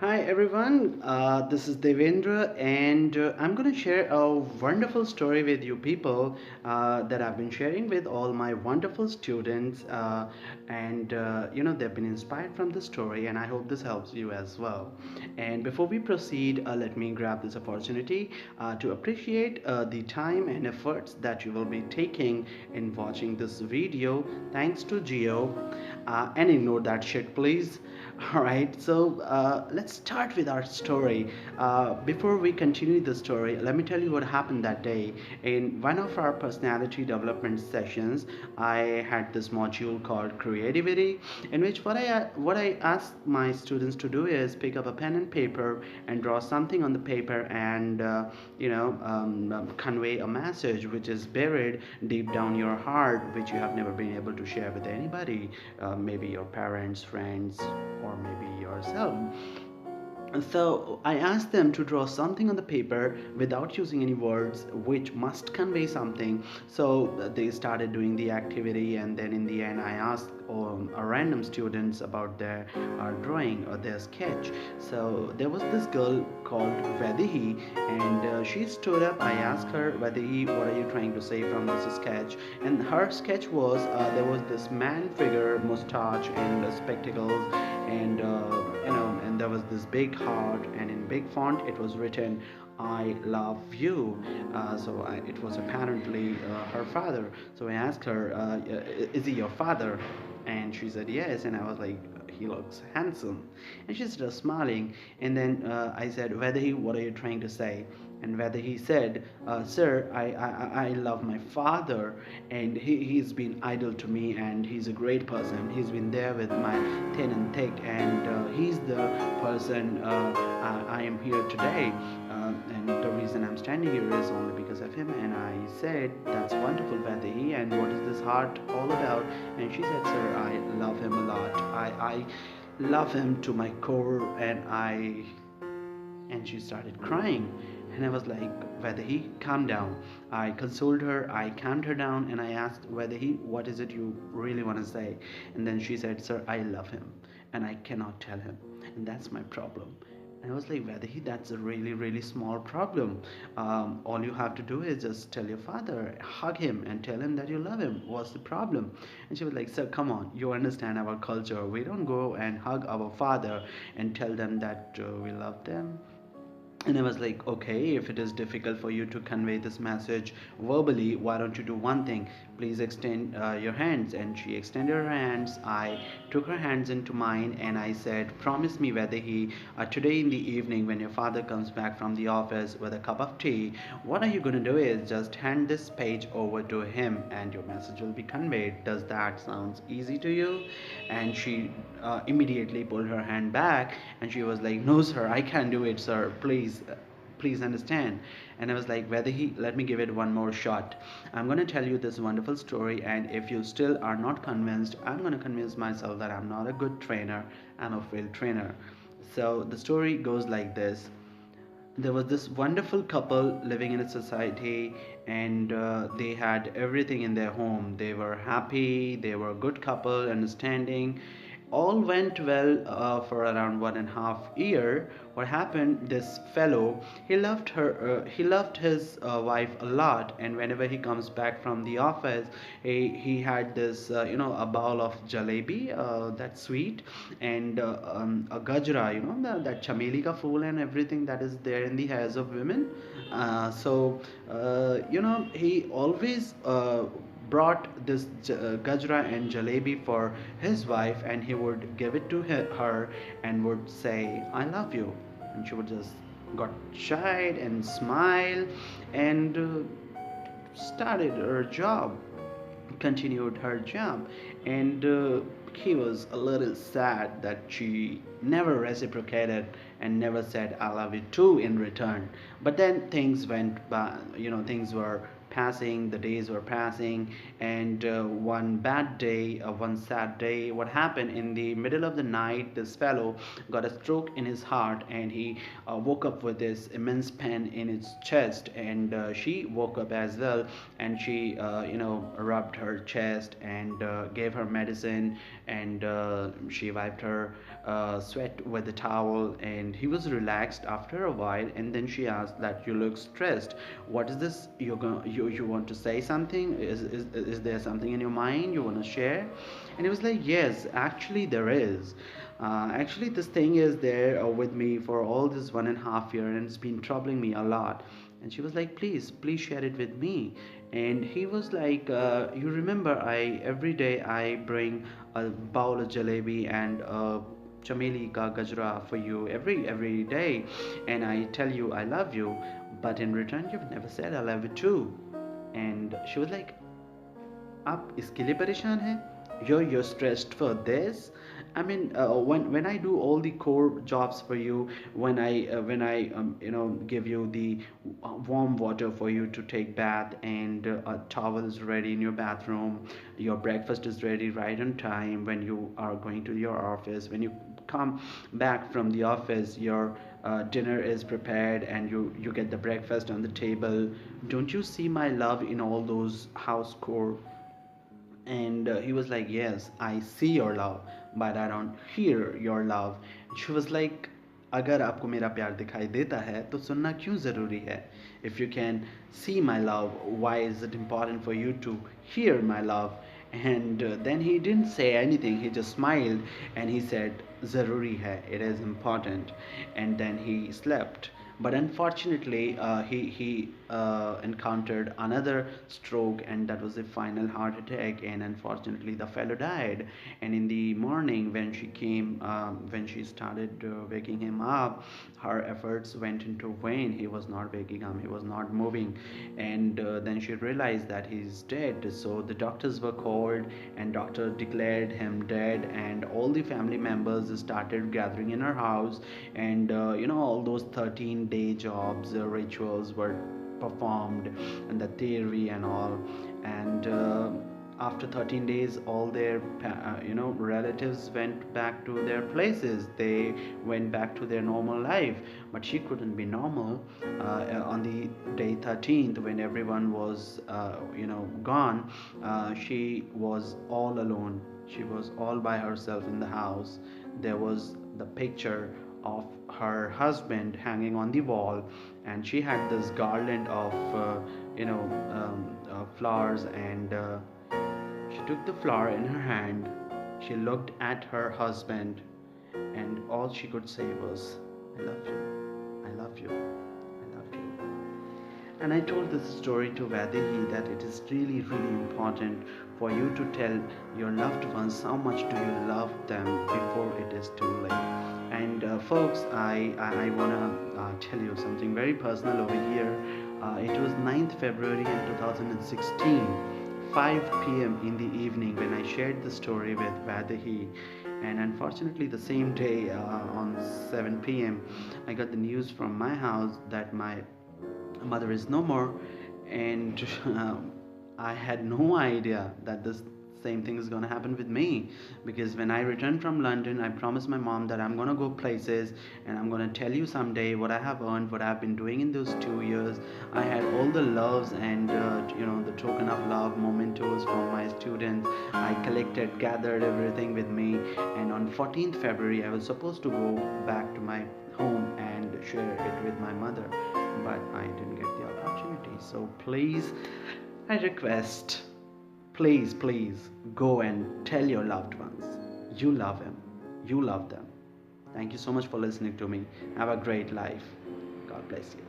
Hi everyone, this is Devendra, and I'm going to share a wonderful story with you people that I've been sharing with all my wonderful students. They've been inspired from the story, and I hope this helps you as well. And before we proceed, let me grab this opportunity to appreciate the time and efforts that you will be taking in watching this video. Thanks to Geo, and ignore that shit, please. All right, so let's start with our story. Before we continue the story, let me tell you what happened that day. In one of our personality development sessions, I had this module called creativity, in which what I asked my students to do is pick up a pen and paper and draw something on the paper and convey a message which is buried deep down your heart, which you have never been able to share with anybody, maybe your parents, friends, or maybe yourself. And so I asked them to draw something on the paper without using any words, which must convey something. So they started doing the activity, and then in the end, I asked a random students about their drawing or their sketch. So there was this girl called Vedihi, and she stood up. I asked her, Vedihi, what are you trying to say from this sketch? And her sketch was there was this man figure, mustache, and spectacles, and and there was this big heart, and in big font it was written, I love you. It was apparently her father. So I asked her, is he your father? And she said yes, and I was like, he looks handsome. And she started smiling, and then I said, whether he, what are you trying to say? And whether he said, sir, I love my father, and he's been idol to me, and he's a great person. He's been there with my thin and thick, and he's the person I am here today. And the reason I'm standing here is only because of him. And I said, that's wonderful, Vadahi, and what is this heart all about? And she said, sir, I love him a lot. I love him to my core, and she started crying. And I was like, whether he calm down. I consoled her, I calmed her down, and I asked whether he, what is it you really want to say? And then she said, sir, I love him, and I cannot tell him, and that's my problem. And I was like, whether he, that's a really, really small problem. All you have to do is just tell your father, hug him, and tell him that you love him. What's the problem? And she was like, sir, come on, you understand our culture. We don't go and hug our father and tell them that we love them. And I was like, okay, if it is difficult for you to convey this message verbally, why don't you do one thing? Please extend your hands. And she extended her hands. I took her hands into mine, and I said, promise me, Vaidehi, today in the evening when your father comes back from the office with a cup of tea, what are you going to do is just hand this page over to him, and your message will be conveyed. Does that sound easy to you? And she immediately pulled her hand back, and she was like, no sir, I can't do it, sir, please understand. And I was like, whether he, let me give it one more shot. I'm going to tell you this wonderful story, and if you still are not convinced, I'm going to convince myself that I'm not a good trainer, I'm a failed trainer. So the story goes like this. There was this wonderful couple living in a society, and they had everything in their home. They were happy, they were a good couple, understanding. All went well for around 1.5 year. What happened, this fellow, he loved his wife a lot, and whenever he comes back from the office, he had this a bowl of jalebi, that sweet, and a gajra, that chameli ka fool and everything that is there in the hairs of women. He always brought this gajra and jalebi for his wife, and he would give it to her and would say, I love you. And she would just got shy and smile, and started her job, continued her job. And he was a little sad that she never reciprocated and never said I love you too in return. But then things went by, things were passing, the days were passing, and one bad day, one sad day, what happened in the middle of the night, this fellow got a stroke in his heart, and he woke up with this immense pain in his chest, and she woke up as well, and she rubbed her chest and gave her medicine, and she wiped her sweat with the towel, and he was relaxed after a while. And then she asked that you look stressed. What is this? You want to say something? Is there something in your mind you want to share? And he was like, yes, actually there is. Actually, this thing is there with me for all this 1.5 year, and it's been troubling me a lot. And she was like, please share it with me. And he was like, you remember, I every day I bring a bowl of jalebi and a chameli ka gajra for you every day, and I tell you I love you, but in return you've never said I love you too. And she was like, आप इसके लिए परेशान हैं? You're stressed for this? I mean, when I do all the core jobs for you, when I give you the warm water for you to take bath, and a towel is ready in your bathroom, your breakfast is ready right on time, when you are going to your office, when you come back from the office, your dinner is prepared, and you get the breakfast on the table. Don't you see my love in all those house core? And he was like, yes, I see your love, but I don't hear your love. She was like, अगर आपको मेरा प्यार दिखाई देता है तो सुनना क्यों ज़रूरी है? If you can see my love, why is it important for you to hear my love? And then he didn't say anything, he just smiled, and he said, ज़रूरी है, it is important. And then he slept. But unfortunately, he encountered another stroke, and that was a final heart attack. And unfortunately, the fellow died. And in the morning, when she came, when she started waking him up, her efforts went into vain. He was not waking up, he was not moving. And then she realized that he's dead. So the doctors were called, and doctor declared him dead. And all the family members started gathering in her house, and all those 13-day jobs, rituals were performed, and the theory and all. And after 13 days, all their relatives went back to their places, they went back to their normal life. But she couldn't be normal. On the day 13th, when everyone was gone, she was all alone, she was all by herself in the house. There was the picture of her husband hanging on the wall, and she had this garland of flowers, and she took the flower in her hand. She looked at her husband, and all she could say was, I love you, I love you, I love you. And I told this story to Vaidehi, that it is really, really important for you to tell your loved ones how much do you love them before it is too late. And folks, I want to tell you something very personal over here. It was 9th February in 2016, 5 p.m. in the evening, when I shared the story with Vaidehi. And unfortunately, the same day, on 7 p.m., I got the news from my house that my mother is no more. And I had no idea that this same thing is going to happen with me, because when I returned from London, I promised my mom that I'm going to go places, and I'm going to tell you someday what I have earned, what I've been doing in those 2 years. I had all the loves and the token of love mementos from my students. I collected, gathered everything with me, and on 14th February I was supposed to go back to my home and share it with my mother, but I didn't get the opportunity. So please, I request, please go and tell your loved ones you love him, you love them. Thank you so much for listening to me. Have a great life. God bless you.